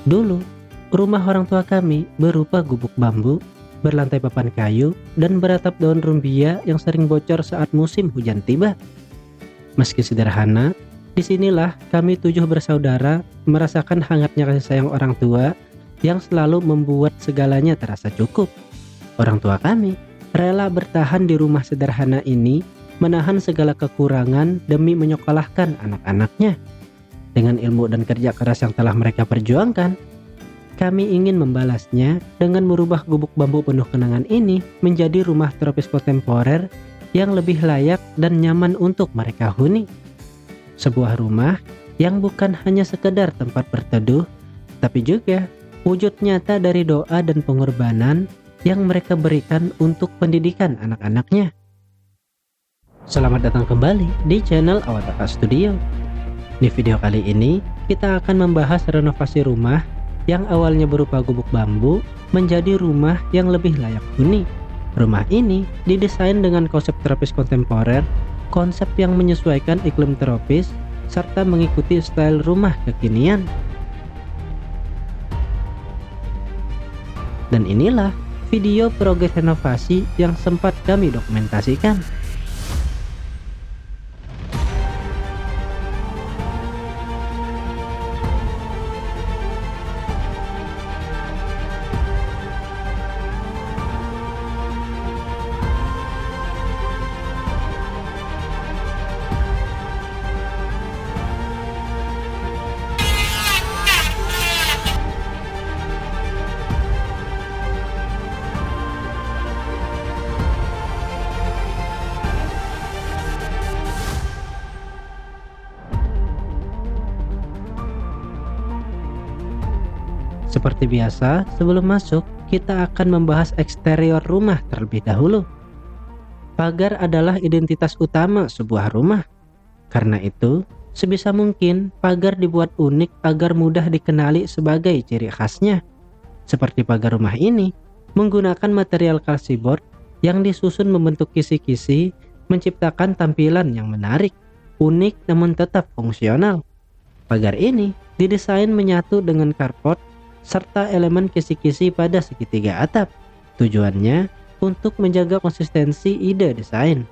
Dulu, rumah orang tua kami berupa gubuk bambu, berlantai papan kayu, dan beratap daun rumbia yang sering bocor saat musim hujan tiba. Meski sederhana, disinilah kami 7 bersaudara merasakan hangatnya kasih sayang orang tua yang selalu membuat segalanya terasa cukup. Orang tua kami rela bertahan di rumah sederhana ini, menahan segala kekurangan demi menyekolahkan anak-anaknya. Dengan ilmu dan kerja keras yang telah mereka perjuangkan, kami ingin membalasnya dengan merubah gubuk bambu penuh kenangan ini menjadi rumah tropis kontemporer yang lebih layak dan nyaman untuk mereka huni. Sebuah rumah yang bukan hanya sekedar tempat berteduh, tapi juga wujud nyata dari doa dan pengorbanan yang mereka berikan untuk pendidikan anak-anaknya. Selamat datang kembali di channel Awataka Studio. Di video kali ini, kita akan membahas renovasi rumah yang awalnya berupa gubuk bambu menjadi rumah yang lebih layak huni. Rumah ini didesain dengan konsep tropis kontemporer, konsep yang menyesuaikan iklim tropis, serta mengikuti style rumah kekinian. Dan inilah video progres renovasi yang sempat kami dokumentasikan. Seperti biasa, sebelum masuk, kita akan membahas eksterior rumah terlebih dahulu. Pagar adalah identitas utama sebuah rumah. Karena itu, sebisa mungkin pagar dibuat unik agar mudah dikenali sebagai ciri khasnya. Seperti pagar rumah ini, menggunakan material kalsiboard yang disusun membentuk kisi-kisi, menciptakan tampilan yang menarik, unik namun tetap fungsional. Pagar ini didesain menyatu dengan karpot serta elemen kisi-kisi pada segitiga atap. Tujuannya untuk menjaga konsistensi ide desain.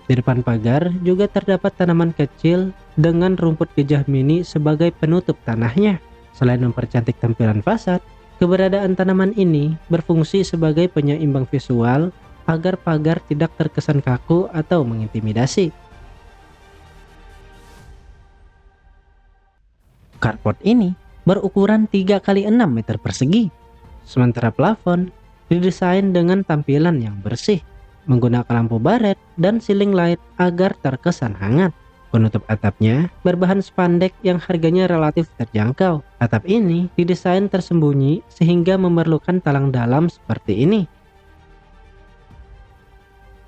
Di depan pagar juga terdapat tanaman kecil dengan rumput gajah mini sebagai penutup tanahnya. Selain mempercantik tampilan fasad, keberadaan tanaman ini berfungsi sebagai penyeimbang visual agar pagar tidak terkesan kaku atau mengintimidasi. Karpot ini berukuran 3 kali 6 meter persegi. Sementara plafon didesain dengan tampilan yang bersih, menggunakan lampu baret dan ceiling light agar terkesan hangat. Penutup atapnya berbahan spandek yang harganya relatif terjangkau. Atap ini didesain tersembunyi sehingga memerlukan talang dalam seperti ini.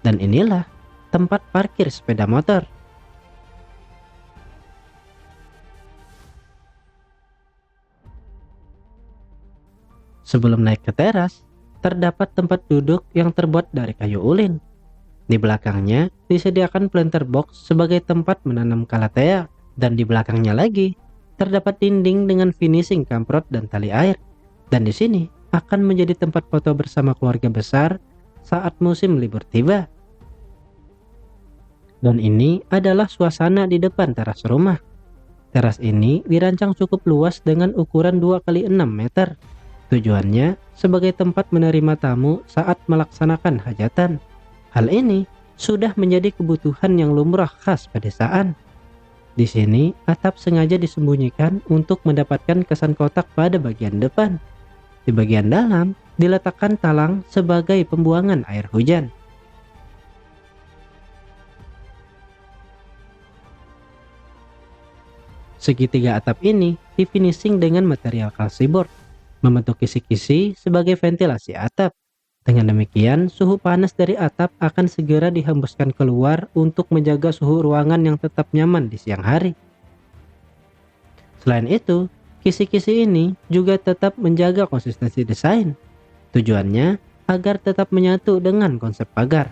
Dan inilah tempat parkir sepeda motor. Sebelum naik ke teras, terdapat tempat duduk yang terbuat dari kayu ulin. Di belakangnya disediakan planter box sebagai tempat menanam calathea, dan di belakangnya lagi terdapat dinding dengan finishing kamprot dan tali air. Dan di sini akan menjadi tempat foto bersama keluarga besar saat musim libur tiba. Dan ini adalah suasana di depan teras rumah. Teras ini dirancang cukup luas dengan ukuran 2 kali 6 meter. Tujuannya sebagai tempat menerima tamu saat melaksanakan hajatan. Hal ini sudah menjadi kebutuhan yang lumrah khas pedesaan. Di sini, atap sengaja disembunyikan untuk mendapatkan kesan kotak pada bagian depan. Di bagian dalam, diletakkan talang sebagai pembuangan air hujan. Segitiga atap ini difinishing dengan material kalsiboard, membentuk kisi-kisi sebagai ventilasi atap. Dengan demikian, suhu panas dari atap akan segera dihembuskan keluar untuk menjaga suhu ruangan yang tetap nyaman di siang hari. Selain itu, kisi-kisi ini juga tetap menjaga konsistensi desain. Tujuannya agar tetap menyatu dengan konsep pagar.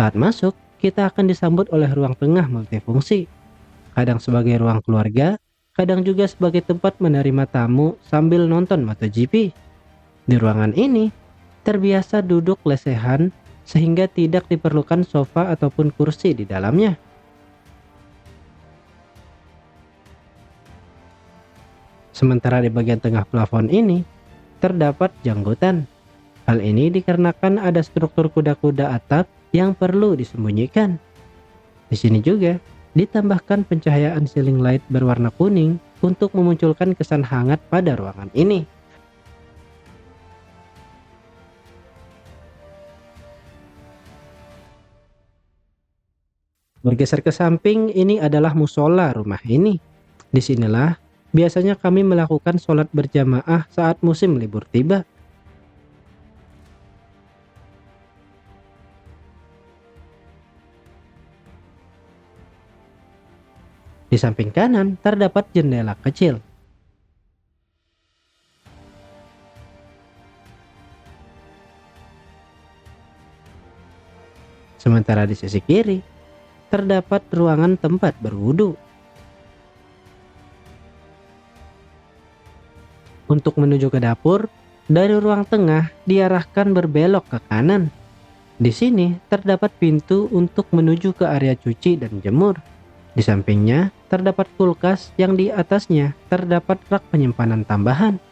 Saat masuk, kita akan disambut oleh ruang tengah multifungsi, kadang sebagai ruang keluarga, kadang juga sebagai tempat menerima tamu sambil nonton MotoGP. Di ruangan ini, terbiasa duduk lesehan sehingga tidak diperlukan sofa ataupun kursi di dalamnya. Sementara di bagian tengah plafon ini, terdapat janggutan. Hal ini dikarenakan ada struktur kuda-kuda atap yang perlu disembunyikan. Di sini juga ditambahkan pencahayaan ceiling light berwarna kuning untuk memunculkan kesan hangat pada ruangan ini. Bergeser ke samping, ini adalah musola rumah ini. Disinilah biasanya kami melakukan sholat berjamaah saat musim libur tiba. Di samping kanan terdapat jendela kecil. Sementara di sisi kiri terdapat ruangan tempat berwudu. Untuk menuju ke dapur, dari ruang tengah diarahkan berbelok ke kanan. Di sini terdapat pintu untuk menuju ke area cuci dan jemur. Di sampingnya terdapat kulkas yang di atasnya terdapat rak penyimpanan tambahan.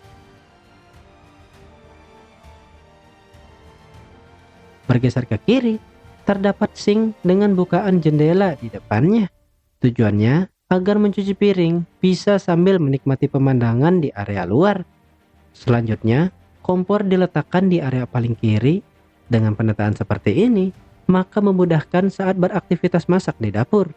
Bergeser ke kiri, terdapat sink dengan bukaan jendela di depannya. Tujuannya agar mencuci piring bisa sambil menikmati pemandangan di area luar. Selanjutnya, kompor diletakkan di area paling kiri. Dengan penataan seperti ini, maka memudahkan saat beraktivitas masak di dapur.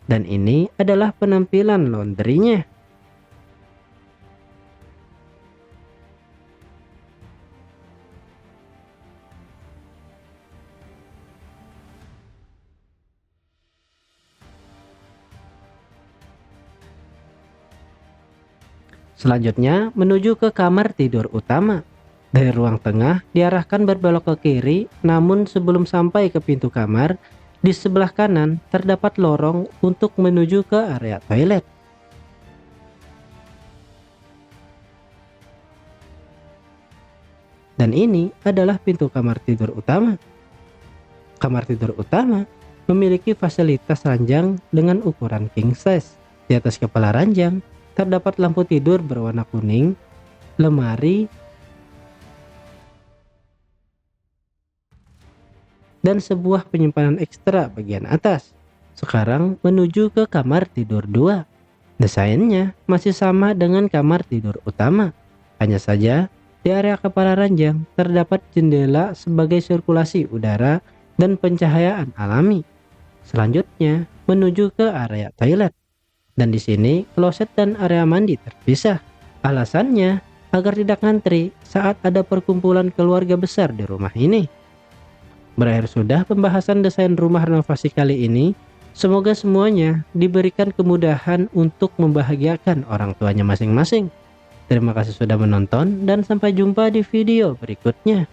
Dan ini adalah penampilan laundrynya. Selanjutnya menuju ke kamar tidur utama. Dari ruang tengah diarahkan berbelok ke kiri, namun sebelum sampai ke pintu kamar, di sebelah kanan terdapat lorong untuk menuju ke area toilet. Dan ini adalah pintu kamar tidur utama. Kamar tidur utama memiliki fasilitas ranjang dengan ukuran king size. Di atas kepala ranjang terdapat lampu tidur berwarna kuning, lemari, dan sebuah penyimpanan ekstra bagian atas. Sekarang menuju ke kamar tidur 2. Desainnya masih sama dengan kamar tidur utama. Hanya saja di area kepala ranjang terdapat jendela sebagai sirkulasi udara dan pencahayaan alami. Selanjutnya menuju ke area toilet. Dan di sini kloset dan area mandi terpisah. Alasannya agar tidak ngantri saat ada perkumpulan keluarga besar di rumah ini. Berakhir sudah pembahasan desain rumah renovasi kali ini. Semoga semuanya diberikan kemudahan untuk membahagiakan orang tuanya masing-masing. Terima kasih sudah menonton dan sampai jumpa di video berikutnya.